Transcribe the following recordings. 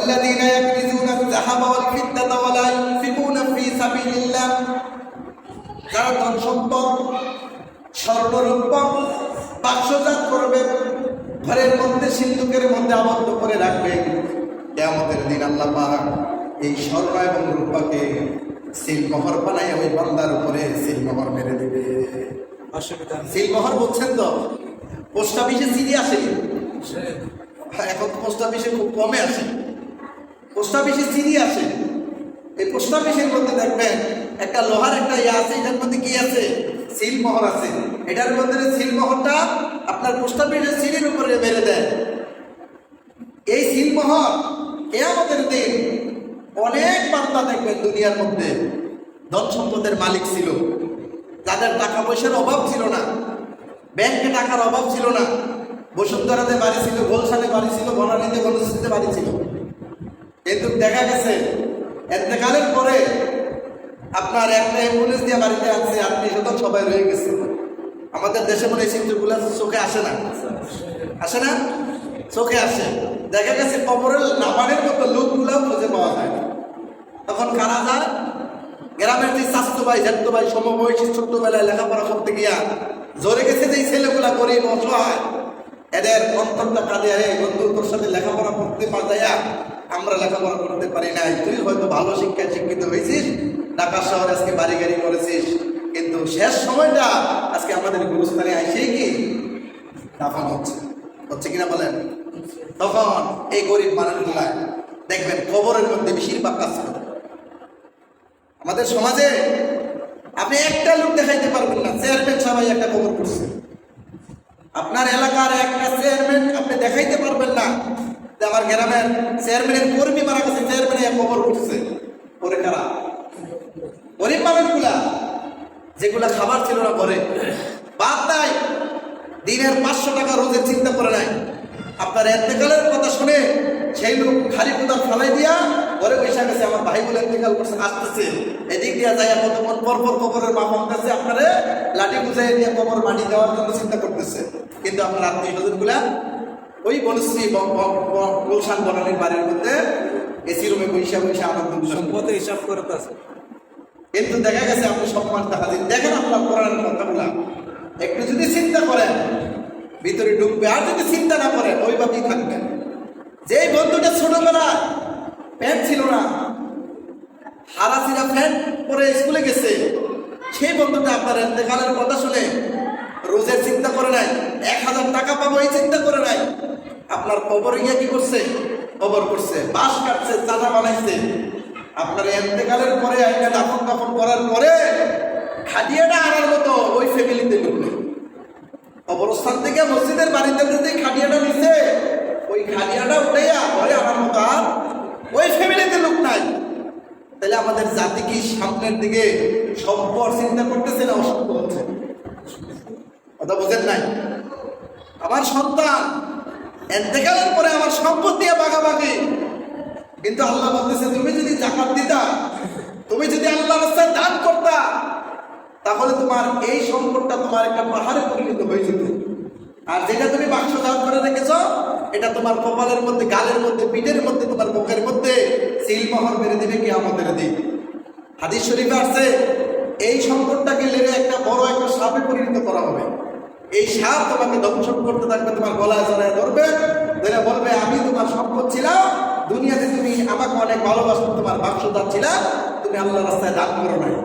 والذين يكنزون الذهب والفضة ولا ينفقون في سبيل الله, যারা ধন সম্পদ স্বর্ণরূপ বাক্সজাত করবে, ঘরের মধ্যে সিন্ধুকের মধ্যে আবদ্ধ করে রাখবে, কিয়ামতের দিন আল্লাহ পাক এই স্বর্ণ এবং রূপাকে সিলমোহর বানায় ওই বান্দার উপরে সিলমোহর মেরে দেবে। সিলমোহর বলছেন তো, পোস্ট অফিসে চিঠি আসে, এখন পোস্ট অফিসে খুব কমে আসে, পোস্ট অফিসে চিঠি আসে। এই পোস্ট অফিসের মধ্যে দেখবেন একটা লোহার একটা ইয়ে আছে, এটার মধ্যে কি আছে? সিলমোহর আছে। এটার মধ্যে সিলমোহরটা আপনার পোস্ট অফিসের চিঠির উপরে মেরে দেয়। এই সিলমোহর কিয়ামতের দিন অনেক বান্দা দেখবেন দুনিয়ার মধ্যে ধন সম্পদের মালিক ছিল, যাদের টাকা পয়সার অভাব ছিল না, ব্যাংকে টাকার অভাব ছিল না, বসুন্ধরাতে বাড়ি ছিল, গোলশানে বাড়ি ছিল, বনানীতে গণেশতে বাড়ি ছিল। কিন্তু দেখা গেছে এতেকালের পরে আপনার একটা অ্যাম্বুলেন্স দিয়ে বাড়িতে আসছে, আত্মীয় স্বজন সবাই রয়ে গেছে। আমাদের দেশে মনে হয় চিত্রগুলো চোখে আসে না, আসে না, চোখে আসে। দেখা গেছে কবরের নামানের মতো লোকগুলাও খুঁজে পাওয়া যায়। তখন কারা যায়? গ্রামের যে স্বাস্থ্য ভাই, জ্যাঠতো ভাই, সমবয়সী ছোট্টবেলায় লেখাপড়া করতে গিয়া জোরে গেছে যে ছেলেগুলা গরিব অসহায়, এদের অন্তরটা কাঁদে, আরে বন্ধু তোর সাথে লেখাপড়া করতে পারতায়া আমরা লেখাপড়া করতে পারি নাই, তুই হয়তো ভালো শিক্ষায় শিক্ষিত হয়েছিস, ঢাকা শহরে আজকে বাড়ি গাড়ি করেছিস, কিন্তু শেষ সময়টা আজকে আমাদের গুরুস্থানে আইসেই কি দাফন হচ্ছে কিনা বলেন? তখন এই গরিব মানুষগুলা দেখবেন কবরের মধ্যে বেশিরভাগ কাজ করে। আমাদের সমাজে আপনি একটা লোক দেখাইতে পারবেন না চেয়ারম্যান সবাই একটা কবর করছে, আপনার এলাকার একটা চেয়ারম্যান আপনি দেখাইতে পারবেন না যে আমার গ্রামের চেয়ারম্যানের কর্মী মারা গেছে, চেয়ারম্যান এক কবর করছে। পরে কারা? গরিব মানুষগুলা, যেগুলা খাবার ছিল না ঘরে, বাদ নাই, দিনের 500 টাকা রোজের চিন্তা করে নাই। আপনার এতেকালের কথা শুনে সেই লোক খালি কোদাল ফালাই দিয়া ঘরে বসে গেছে, আমার ভাই বলে এতেকাল করছে, আসতেছে, এদিক দিয়া যাইয়া কতক্ষণ পরপর কবরের মা কাছে আপনারে লাঠি বুঝাই দিয়ে কবর মাটি দেওয়ার জন্য চিন্তা করতেছে। কিন্তু আপনার আত্মীয় স্বজন গুলা ওই বনশ্রী গুলশান বনানীর বাড়ির মধ্যে এসি রুমে বৈশা বৈশা আনন্দ সম্পদ হিসাব করতেছে। কিন্তু দেখা গেছে আপনি সম্মান দেখা দিন, দেখেন আপনার কোরআনের কথাগুলা একটু যদি চিন্তা করেন ভিতরে ঢুকবে, আর যদি চিন্তা না করেন ওইভাবেই থাকবেন। যেই বন্ধুটা ছোটবেলায় প্যান্ট ছিল না, হারাচিরা প্যান্ট পরে স্কুলে গেছে, সেই বন্ধুটা আপনার এতেকালের কথা শুনে রোজের চিন্তা করে নাই, 1000 টাকা পাবো এই চিন্তা করে নাই, আপনার কবরে গিয়ে কি করছে? কবর করছে, বাঁশ কাটছে, চাঁদা বানাইছে। আপনার এতেকালের পরে একটা দাফন কাফন করার পরে খাটিয়াটা আনার মতো ওই ফ্যামিলিতে লোক নেই। কবরস্থান থেকে মসজিদের বাড়িতে যে খাটিয়াটা নিচ্ছে, ওই খাটিয়াটা উঠাইয়া ঘরে আনার মতো আর ওই ফ্যামিলিতে লোক নাই। তাহলে আমাদের জাতি কি সামনের দিকে সম্পদ চিন্তা করতেছে না অসম্ভব হচ্ছে? কথা বোঝেন নাই? আমার সন্তান এতেকালের পরে আমার সম্পদ দিয়ে ভাগাভাগি, কিন্তু আল্লাহ বলতেছে তুমি যদি জাকাত দিতা, তুমি যদি আল্লাহর রাস্তায় দান করতা, তাহলে তোমার এই সম্পদটা তোমার একটা পাহাড়ে পরিণত হয়ে যেত। আর যেটা তুমি বাক্স দান করে রেখেছ, এটা তোমার কপালের মধ্যে, গালের মধ্যে, পিঠের মধ্যে, তোমার বুকের মধ্যে সিলমোহর মেরে দিবে কিয়ামতের দিন। হাদিস শরীফে আসছে এই সম্পদটাকে লেগে একটা বড় একটা সাপে পরিণত করা হবে। এই সাপ তোমাকে দংশন করতে থাকবে, তোমার গলায় জড়ায় ধরবে, ধরে বলবে আমি তোমার সম্পদ ছিলাম, দুনিয়াতে তুমি আমাকে অনেক ভালোবাসো, তোমার বাক্স দান ছিলাম, তুমি আল্লাহর রাস্তায় দান করো নাই।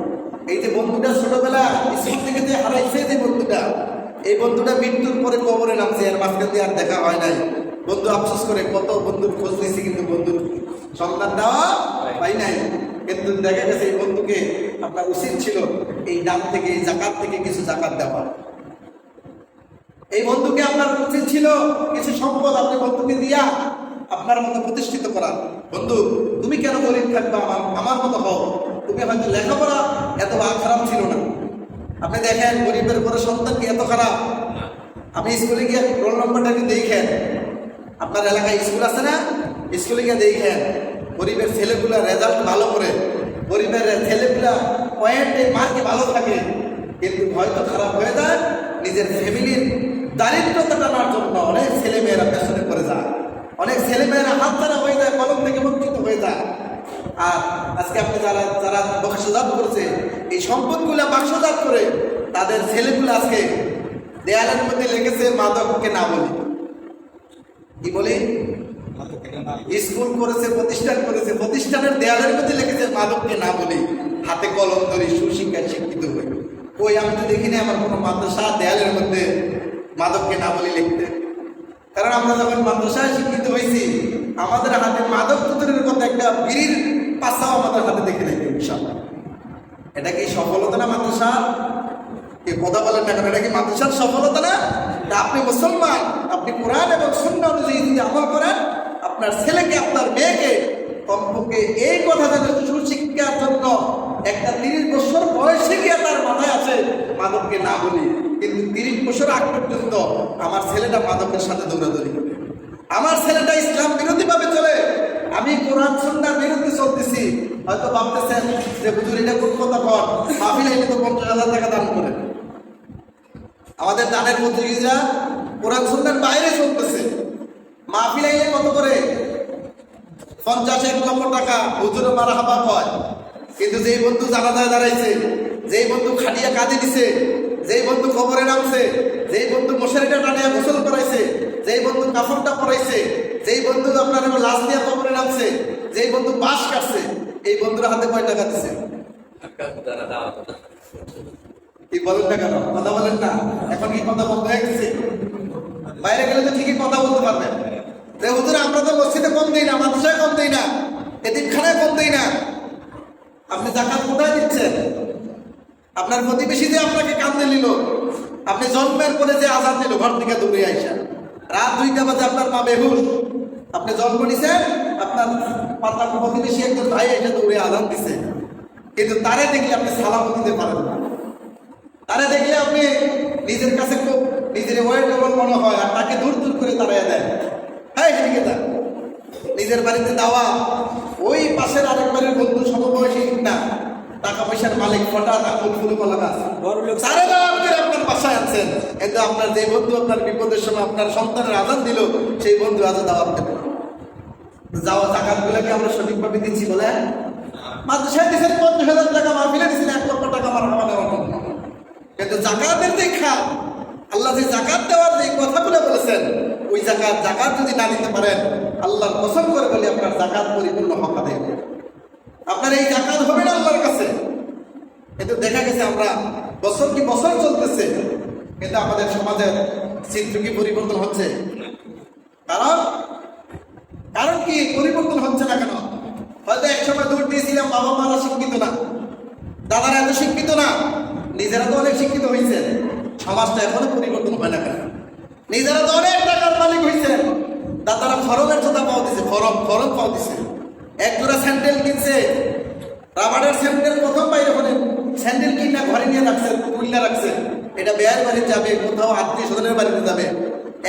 এই যে বন্ধুটা ছোটবেলা স্কুল থেকে যে হারাইছে যে বন্ধুটা, এই বন্ধুটা মৃত্যুর পরে কবরে নামছে, আর মাঝখান দিয়ে আর দেখা হয় নাই। বন্ধু আফসোস করে কত বন্ধুর খোঁজ নিয়েছি, কিন্তু বন্ধুর সন্ধান দেওয়া পাই নাই। কিন্তু দেখা গেছে এই বন্ধুকে আপনার উচিত ছিল এই দাম থেকে, এই জাকাত থেকে কিছু জাকাত দেওয়া। এই বন্ধুকে আপনার উচিত ছিল কিছু সম্পদ আপনি বন্ধুকে দিয়া আপনার মতো প্রতিষ্ঠিত করা। বন্ধু তুমি কেন গরিব থাকবা, আমার মতো হও, তুমি হয়তো লেখাপড়া এত খারাপ ছিল না। আপনি দেখেন গরিবের পরে সন্তান কি এত খারাপ? আপনি স্কুলে গিয়ে রোল নম্বরটাকে দেখেন, আপনার এলাকায় স্কুল আছে না, স্কুলে গিয়ে দেখেন গরিবের ছেলেগুলা রেজাল্ট ভালো করে, গরিবের ছেলেগুলা পয়েন্টে মার্কে ভালো থাকে, কিন্তু হয়তো খারাপ হয়ে যায় নিজের ফ্যামিলির দারিদ্রতা টানার জন্য অনেক ছেলে মেয়েরা পেছনে পড়ে যায়। অনেক ছেলেমেয়েরা হাত ছাড়া হয়ে যায়, কলম থেকে বঞ্চিত হয়ে যায়। আর আজকে আপনি যারা যারা বাক্সজাত করছে, এই সম্পদগুলো বাক্সজাত করে তাদের ছেলেগুলো আজকে দেয়ালের মধ্যে লেগেছে মাদককে না বলি, কি বলি, স্কুল করেছে, প্রতিষ্ঠান করেছে, প্রতিষ্ঠানের দেয়ালের মধ্যে লেগেছে মাদককে না বলি, হাতে কলম ধরি সুশিক্ষায় শিক্ষিত হই। ওই আমি তো দেখিনি আমার কোনো মাদ্রাসা দেয়ালের মধ্যে মাদককে না বলি লিখতে। কারণ আমরা যখন মাদ্রাসায় শিক্ষিত হয়েছি, আমাদের হাতে মাদক তুতরের কথা একটা বিড়ির পাশাও আমাদের হাতে দেখে নেই ইনশাআল্লাহ। এটা কি সফলতা না মাদ্রাসা? কি কথা বলেন না কেন? এটা কি মাদ্রাসার সফলতা না? তা আপনি মুসলমান, আপনি কোরআন এবং সুন্নাহ অনুযায়ী যদি আমল করেন, আপনার ছেলেকে আপনার মেয়েকে কমপক্ষে এই কথা যেন সুশিক্ষার জন্য একটা 30 বছর বয়সে গিয়ে তার মাথায় আছে মাদককে না বলি, কিন্তু 30 বছর আগ পর্যন্ত আমার ছেলেটা মাদকের সাথে দৌড়াদৌড়ি করে, আমার ছেলেটা ইসলাম বিরোধী ভাবে চলে, আমি কোরআন সুন্নাহর বিরুদ্ধে চলতেছি। হয়তো ভাবতেছেন যে হুজুর এটা কোন কথা কর, মাহফিল হইলে তো 50,000 টাকা দান করে। আমাদের দানের প্রতিযোগীরা কোরআন সুন্নাহর বাইরে চলতেছে, মাহফিল হইলে কত করে 50-1 লক্ষ টাকা হুজুরে মারহাবা হয়। কিন্তু যেই বন্ধু জানাজায় দাঁড়াইছে, যেই বন্ধু খাটিয়া কাঁদে দিছে, যেই বন্ধু কবরে নামছে, যেই বন্ধু মশারিটা টানিয়া গোসল করাইছে, যেই বন্ধু কাফনটা পরাইছে, যেই বন্ধু আপনার লাশ দিয়া কবরে নামছে, যেই বন্ধু বাঁশ কাটছে, এই বন্ধুর হাতে কয় টাকা দিছে? কি বলেন না কেন? কথা বলেন না? এখন কি কথা বন্ধ হয়ে গেছে? বাইরে গেলে তো ঠিকই কথা বলতে পারবেন যে হুজুর আমরা তো মসজিদে কম দিই না, মাদ্রাসায় কম দিই না, এতিমখানায় কম দিই না। আপনি যাকাত কোথায় দিচ্ছেন? আপনার প্রতিবেশী যে আপনাকে কান্দে নিল, আপনি জন্মের পরে যে আজান দিল ঘর থেকে দৌড়ে আইসা, রাত 2টা বাজে আপনার মা বেহুশ, আপনি জন্ম নিছেন, আপনার পাতার প্রতিবেশী একজন ভাই এসে দৌড়ে আজান দিছে, কিন্তু তারে দেখলে আপনি সালাম দিতে পারেন না, তারে দেখলে আপনি নিজের কাছে খুব নিজের ওয়েটেবল মনে হয়, আর তাকে দূর দূর করে তাড়াইয়া দেন। হ্যাঁ ঠিক আছে, নিজের বাড়িতে দাওয়া, ওই পাশের আরেক বাড়ির বন্ধু সমবয়সী না, টাকা পয়সার মালিক, ফটা তাকুল ফুলকলা গাছ, সারা দাওয়াত করে আপনার বাসায় আছেন, কিন্তু আপনার যে বন্ধু আপনার বিপদের সময় আপনার সন্তানের আজান দিল, সেই বন্ধু আজ দাওয়াত দেবে। যাওয়া জাকাত গুলোকে আমরা সঠিকভাবে দিচ্ছি বলে? মাদ্রাসায় দিচ্ছেন 50,000 টাকা, মাহফিলে দিচ্ছেন 1 লক্ষ টাকা মারহাবা নেওয়ার জন্য, কিন্তু জাকাতের যে খাত, আল্লাহ যে জাকাত দেওয়ার যে কথাগুলো বলেছেন, ওই জাকাত যদি না দিতে পারেন, আল্লাহর কসম করে বলি আপনার জাকাত পরিপূর্ণ হক আদায় হবে, আপনার এই জাকাত হবে না আল্লাহর কাছে। কিন্তু দেখা গেছে আমরা বছর কি বছর চলতেছে, কিন্তু আমাদের সমাজের চিত্র কি পরিবর্তন হচ্ছে? কারণ কি পরিবর্তন হচ্ছে না কেন? হয়তো একসময় দূর দিয়েছিলাম বাবা মারা শিক্ষিত না, দাদারা এত শিক্ষিত না, নিজেরা তো অনেক শিক্ষিত হয়েছে, সমাজটা এখনো পরিবর্তন হয় না কেন? নিজেরা তো অনেক টাকার মালিক হয়েছে, দাদারা ফরমের জোতা পাও দিছে, ফরম পাও দিছে, এক জোড়া স্যান্ডেল কিনছে, রাবারের স্যান্ডেল প্রথম বাইরে হলে স্যান্ডেল কিনা ঘরে নিয়ে রাখছে, তুলিয়া রাখছে, এটা বেয়ার বাড়িতে যাবে, কোথাও আত্মীয় স্বজনের বাড়িতে যাবে,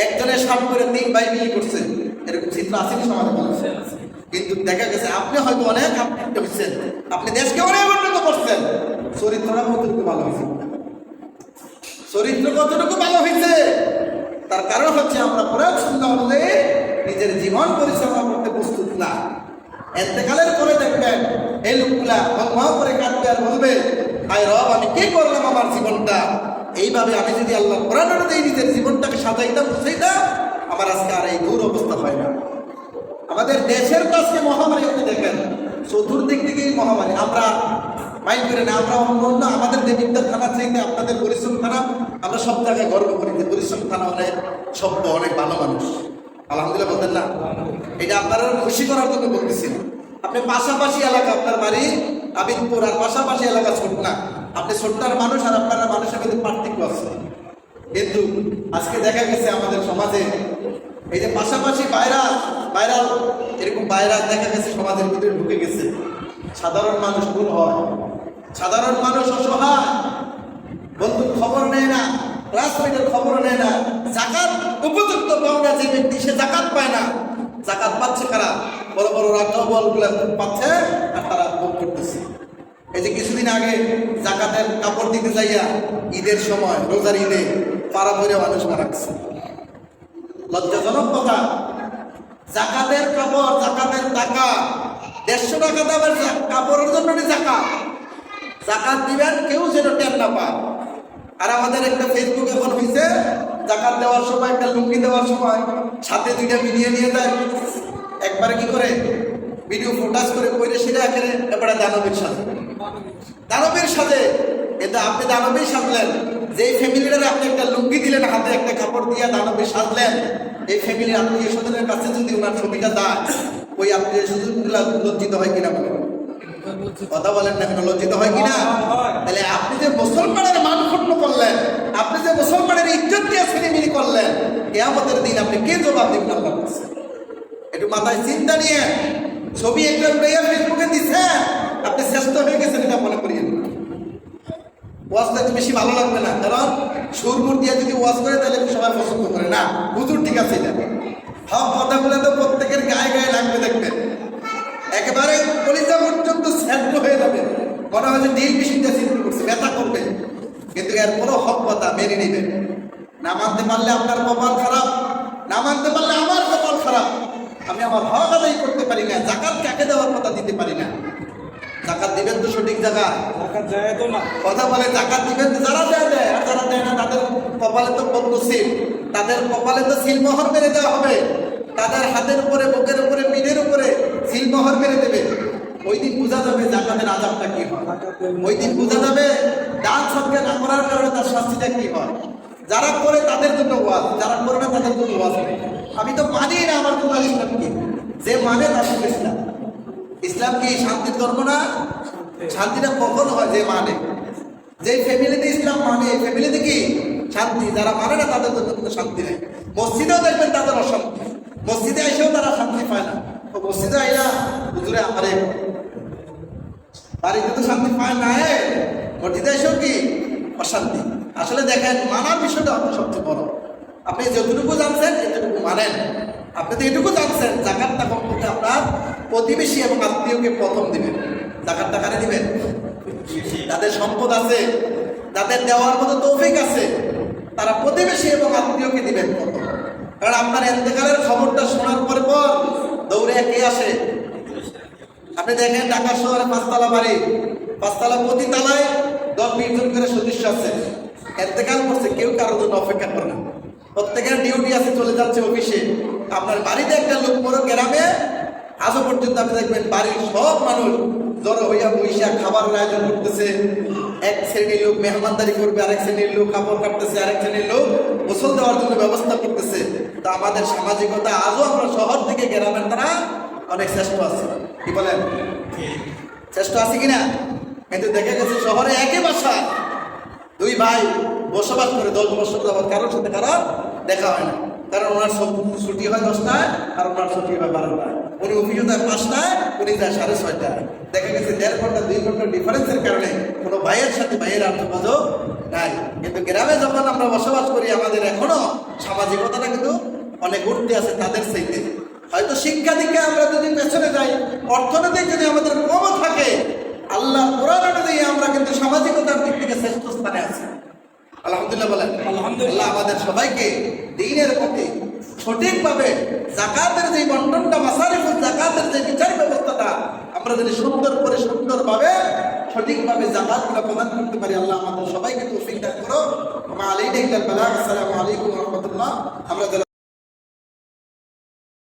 একজনের শার্ট করে 3 ভাই বিয়ে করছে, এরকম চিত্র আসেনি সমাজে মানুষের। কিন্তু দেখা গেছে আপনি হয়তো অনেক আপডেট হচ্ছেন, আপনি দেশকে অনেক উন্নত করছেন, চরিত্রটা কতটুকু ভালো হয়েছে? চরিত্র কতটুকু ভালো হয়েছে? তার কারণ হচ্ছে আমরা কোরআন সুন্নাহ অনুযায়ী নিজের জীবন পরিচালনা করতে প্রস্তুত না। এতেকালের পরে দেখবেন এই লোকগুলা মহা করে কাঁদবে আর বলবে, আয় রব আমি কি করলাম আমার জীবনটা, এইভাবে আমি যদি আল্লাহ কোরআন অনুযায়ী নিজের জীবনটাকে সাজাইতাম বুঝাইতাম, আমার আজকে আর এই দূর অবস্থা হয় না। আমাদের দেশের কাছে মহামারী আপনি দেখেন, চতুর্দিক থেকেই মহামারী, আমরা মাইন্ড করে না, আমরা অন্য আমাদের দেবিদ্যার থানা থেকে আপনাদের পরিশ্রম থানা, আমরা সব জায়গায় গর্ব করি যে পরিশ্রম থানা অনেক সভ্য, অনেক ভালো মানুষ, আলহামদুলিল্লাহ বলতেন না? এটা আপনারা খুশি করার জন্য বলতেছি না। আপনি পাশাপাশি এলাকা, আপনার বাড়ি আবিদপুর আর পাশাপাশি এলাকা ছোট না, আপনি ছোট্টার মানুষ আর আপনারা মানুষের মধ্যে পার্থক্য আছে। কিন্তু আজকে দেখা গেছে আমাদের সমাজে এই যে পাশাপাশি ভাইরাল এরকম ভাইরাল দেখা গেছে সমাজের ভিতরে ঢুকে গেছে। সাধারণ মানুষ ভুল হয়, সাধারণ মানুষ অসহায়, বন্ধুর খবর নেয় না, ক্লাসমেটের খবর নেয় না, জাকাত উপযুক্ত পাওনা যে ব্যক্তি সে জাকাত পায় না, জাকাত পাচ্ছে কারা? বড় বড় রাজ্যবলগুলো পাচ্ছে আর তারা ভোগ করতেছে। এই যে কিছুদিন আগে জাকাতের কাপড় দিতে যাইয়া ঈদের সময়, রোজার ঈদে পাড়া ভরে মানুষ মারা গেছে। লজ্জাজনক কথা, জাকাতের কাপড়, জাকাতের টাকা 150 টাকা দামের কাপড়ের জন্য জাকাত। জাকাত দিবেন কেউ যেন টের না পায়। আর আমাদের একটা ফেসবুক এখন হয়েছে, জাকাত দেওয়ার সময় একটা লুঙ্গি দেওয়ার সময় সাথে 2টা ভিডিও নিয়ে যায়, একবারে কি করে ভিডিও ফোকাস করে কইরে সেটা একেবারে এবারে দানবের সাথে, দানবের সাথে। কিন্তু আপনি দানবেই সাজলেন, যেই ফ্যামিলিটারে আপনি একটা লুঙ্গি দিলেন, হাতে একটা কাপড় দিয়ে দানবে সাজলেন, এই ফ্যামিলির আত্মীয় স্বজনের কাছে যদি ওনার ছবিটা দেয়, ওই আত্মীয় স্বজনগুলা লজ্জিত হয় কিনা বলেন? কথা বলেন না কেন? লজ্জিত হয় কিনা? তাহলে আপনি যে মুসলমানের মান ক্ষুণ্ণ করলেন, আপনি যে মুসলমানের ইজ্জত দিয়ে ছিনিমিনি করলেন, কিয়ামতের দিন আপনি কে জবাব দিবেন আল্লাহর কাছে? একটু মাথায় চিন্তা নিয়ে ছবি একটা উড়াইয়া ফেসবুকে দিচ্ছেন, আপনি শ্রেষ্ঠ হয়ে গেছেন এটা মনে করিয়েন না। ওয়াজটা তো বেশি ভালো লাগবে না, কারণ সুরমুর দিয়ে যদি ওয়াজ করে তাহলে সবাই পছন্দ করে না। হুজুর ঠিক আছে, এটা হক কথাগুলো তো প্রত্যেকের গায়ে গায়ে লাগবে, দেখবেন একেবারে কলিজা পর্যন্ত সেন্ট হয়ে যাবে, মনে হয় যে ডিল মেশিনটা চিন্তা করছে, ব্যথা করবে। কিন্তু এরপরও হক কথা মেনে নেবেন। না মানতে পারলে আপনার কপাল খারাপ, না মানতে পারলে আমার কপাল খারাপ। আমি আমার হক আদায় করতে পারি না, জাকাত কাকে দেওয়ার কথা দিতে পারি না। জাকাত দিবেন তো সঠিক জায়গা, কথা বলে জাকাত দিবেন তো যারা দেয়, আর যারা দেয় না তাদের কপালে তো বদনসিব, তাদের কপালে তো সিলমোহর মেরে দেওয়া হবে, তাদের হাতের উপরে, বুকের উপরে, পিঠের উপরে সিলমোহর মেরে দেবে। ওই দিন বোঝা যাবে জাকাতের আযাবটা কি হয়, ওই দিন বোঝা যাবে দান সদকা না করার কারণে তার শাস্তিটা কি হয়। যারা করে তাদের জন্য ওয়াজ, যারা করে না তাদের জন্য ওয়াজ নেই। আমি তো মানি না আমার তোমার ইসলাম কি, যে মানে তার সঙ্গে ইসলাম। ইসলাম কি শান্তির ধর্ম না? শান্তিটা কখন হয়? যে মানে, যে ফ্যামিলিতে ইসলাম মানে এই ফ্যামিলিতে কি শান্তি। যারা মানে না তাদের জন্য কোনো শান্তি নেই। মসজিদেও দেখবেন তাদের অশান্তি, মসজিদে এসেও তারা শান্তি পায় না। তো মসজিদে আইলা হুজুরে আমারে, বাড়িতে তো শান্তি পায় না, মসজিদে এসেও কি অশান্তি। আসলে দেখেন মানার বিষয়টা আপনার সবচেয়ে বড়। আপনি যতটুকু জানছেন এতটুকু মানেন। আপনি তো এটুকু জানছেন জাকাতটা কমপক্ষে আপনার প্রতিবেশী এবং আত্মীয়কে প্রথম দিবেন। জাকাতটা কারে দিবেন? যাদের সম্পদ আছে, যাদের দেওয়ার মতো তৌফিক আছে, তারা প্রতিবেশী এবং আত্মীয়কে দিবেন প্রথম। কারণ আপনার ইন্তেকালের খবরটা শোনার পর দৌড়ে কে আসে? আপনি দেখেন ঢাকা শহরে 5 তলা বাড়ি, 5 তলা, প্রতি তলায় 10-20 জন করে সদস্য আছে। ইন্তেকাল করছে, কেউ কারোর জন্য অপেক্ষা করে না, প্রত্যেকের ডিউটি আছে, চলে যাচ্ছে অফিসে। আপনার বাড়িতে একটা লোক বড় গ্রামে আজও পর্যন্ত আপনি দেখবেন বাড়ির সব মানুষ জড়ো হইয়া বইসা খাবারের আয়োজন করতেছে। এক শ্রেণীর লোক মেহমানদারি করবে, আরেক শ্রেণীর লোক কাপড় কাটতেছে, আরেক শ্রেণীর লোক গোসল দেওয়ার জন্য ব্যবস্থা করতেছে। তা আমাদের সামাজিকতা আজও আমরা শহর থেকে গ্রামের তারা অনেক শ্রেষ্ঠ আছে। কি বলেন? শ্রেষ্ঠ আছে কিনা? কিন্তু দেখা গেছে শহরে একই বাসায় 2 ভাই বসবাস করে 10 বছর যাবত কারোর সাথে কারো দেখা হয় না। কারণ ওনার ছুটি হয় 10টায়, আর ওনার ছুটি হয় 12টায়। উনি অফিসে যায় 5টায়, উনি যায় 6:30টায়। দেখা গেছে 1.5 ঘন্টা 2 ঘন্টার ডিফারেন্সের কারণে কোনো ভাইয়ের সাথে ভাইয়ের আর যোগাযোগ নাই। কিন্তু গ্রামে যখন আমরা বসবাস করি, আমাদের এখনো সামাজিকতাটা কিন্তু অনেক উঠতে আছে তাদের চাইতে। হয়তো শিক্ষা দীক্ষা আমরা যদি পেছনে যাই, অর্থনৈতিক যদি আমাদের কমও থাকে, আল্লাহ কোরআন অনুযায়ী আমরা কিন্তু সামাজিকতার দিক থেকে শ্রেষ্ঠ স্থানে আছি। আলহামদুলিল্লাহ বলেন। আলহামদুলিল্লাহ আমাদের সবাইকে দ্বীনের প্রতি সঠিকভাবে জাকাতের যে বন্টনটা, মাসারিফুল জাকাতের যে বিচার ব্যবস্থাটা আমরা যদি সুন্দর করে সুন্দরভাবে সঠিকভাবে জাকাতগুলো প্রদান করতে পারি, আল্লাহ আমাদের সবাইকে তৌফিক দান করো। আসসালামু আলাইকুম ওয়া রাহমাতুল্লাহ। আমরা